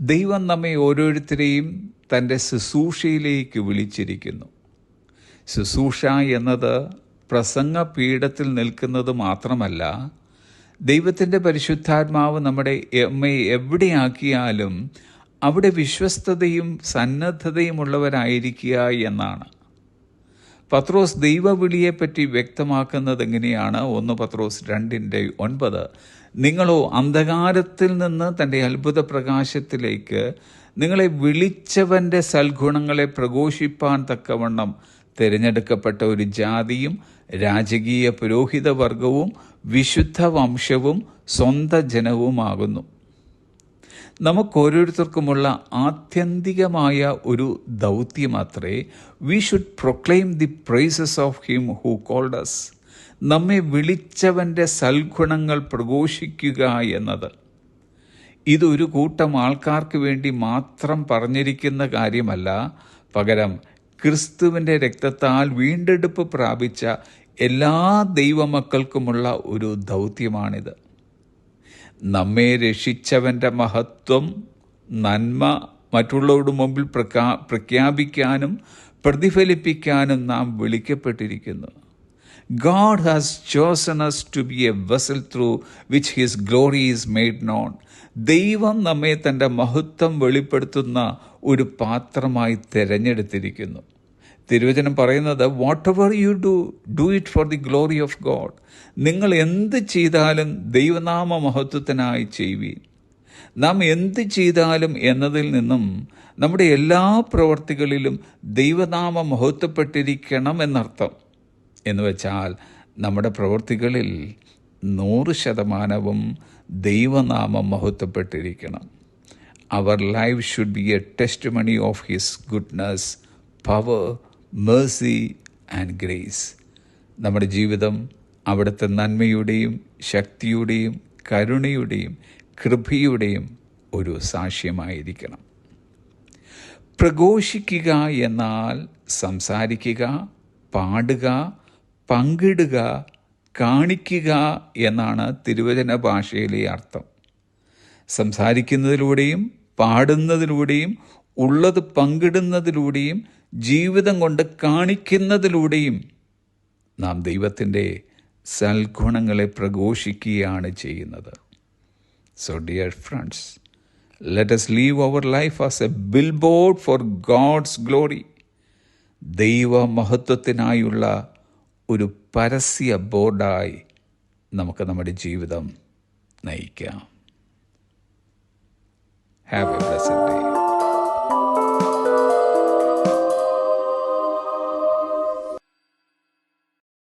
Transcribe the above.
ദൈവം നമ്മെ ഓരോരുത്തരെയും തൻ്റെ ശുശ്രൂഷയിലേക്ക് വിളിച്ചിരിക്കുന്നു. ശുശ്രൂഷ എന്നത് പ്രസംഗപീഠത്തിൽ നിൽക്കുന്നത് മാത്രമല്ല, ദൈവത്തിൻ്റെ പരിശുദ്ധാത്മാവ് നമ്മെ എവിടെയാക്കിയാലും അവിടെ വിശ്വസ്തതയും സന്നദ്ധതയുമുള്ളവരായിരിക്കുക എന്നാണ്. പത്രോസ് ദൈവവിളിയെപ്പറ്റി വ്യക്തമാക്കുന്നത് എങ്ങനെയാണ്? 1 പത്രോസ് 2:9, നിങ്ങളോ അന്ധകാരത്തിൽ നിന്ന് തൻ്റെ അത്ഭുത പ്രകാശത്തിലേക്ക് നിങ്ങളെ വിളിച്ചവൻ്റെ സൽഗുണങ്ങളെ പ്രഘോഷിപ്പാൻ തക്കവണ്ണം തിരഞ്ഞെടുക്കപ്പെട്ട ഒരു ജാതിയും രാജകീയ പുരോഹിതവർഗവും വിശുദ്ധ വംശവും സ്വന്തം ജനവുമാകുന്നു. നമുക്കോരോരുത്തർക്കുമുള്ള ആത്യന്തികമായ ഒരു ദൗത്യമത്രേ, we should proclaim the praises of him who called us. നമ്മെ വിളിച്ചവൻ്റെ സൽഗുണങ്ങൾ പ്രഘോഷിക്കുക എന്നത്. ഇതൊരു കൂട്ടം ആൾക്കാർക്ക് വേണ്ടി മാത്രം പറഞ്ഞിരിക്കുന്ന കാര്യമല്ല, പകരം ക്രിസ്തുവിൻ്റെ രക്തത്താൽ വീണ്ടെടുപ്പ് പ്രാപിച്ച എല്ലാ ദൈവമക്കൾക്കുമുള്ള ഒരു ദൗത്യമാണിത്. നമ്മെ രക്ഷിച്ചവൻ്റെ മഹത്വം, നന്മ മറ്റുള്ളവരുടെ മുമ്പിൽ പ്രഖ്യാപിക്കാനും പ്രതിഫലിപ്പിക്കാനും നാം വിളിക്കപ്പെട്ടിരിക്കുന്നു. God has chosen us to be a vessel through which His glory is made known. ദൈവം നമ്മെ തൻ്റെ മഹത്വം വെളിപ്പെടുത്തുന്ന ഒരു പാത്രമായി തിരഞ്ഞെടുത്തിരിക്കുന്നു. തിരുവചനം പറയുന്നത്, what ever you do it for the glory of God. നിങ്ങൾ എന്ത് ചെയ്താലും ദൈവനാമ മഹത്വത്തിനായി ചെയ്യുവീൻ. നാം എന്ത് ചെയ്താലും എന്നതിൽ നിന്നും നമ്മുടെ എല്ലാ പ്രവർത്തികളിലും ദൈവനാമ മഹത്വപ്പെട്ടിരിക്കണം എന്നർത്ഥം. എന്ന് വെച്ചാൽ നമ്മുടെ പ്രവൃത്തികളിൽ 100% ദൈവനാമം മഹത്വപ്പെട്ടിരിക്കണം. അവർ life should be a testimony of his goodness, power, mercy and grace. നമ്മുടെ ജീവിതം അവിടുത്തെ നന്മയുടെയും ശക്തിയുടെയും കരുണയുടെയും കൃപയുടെയും ഒരു സാക്ഷ്യമായിരിക്കണം. പ്രഘോഷിക്കുക എന്നാൽ സംസാരിക്കുക, പാടുക, പങ്കിടുക, കാണിക്കുക എന്നാണ് തിരുവചന ഭാഷയിലെ അർത്ഥം. സംസാരിക്കുന്നതിലൂടെയും പാടുന്നതിലൂടെയും ഉള്ളത് പങ്കിടുന്നതിലൂടെയും ജീവിതം കൊണ്ട് കാണിക്കുന്നതിലൂടെയും നാം ദൈവത്തിൻ്റെ സൽഗുണങ്ങളെ പ്രഘോഷിക്കുകയാണ് ചെയ്യുന്നത്. So dear friends, let us live our life as a billboard for God's glory. ദൈവ മഹത്വത്തിനായുള്ള ഒരു പരസ്യ ബോർഡായി നമുക്ക് നമ്മുടെ ജീവിതം നയിക്കാം. Have a blessed day.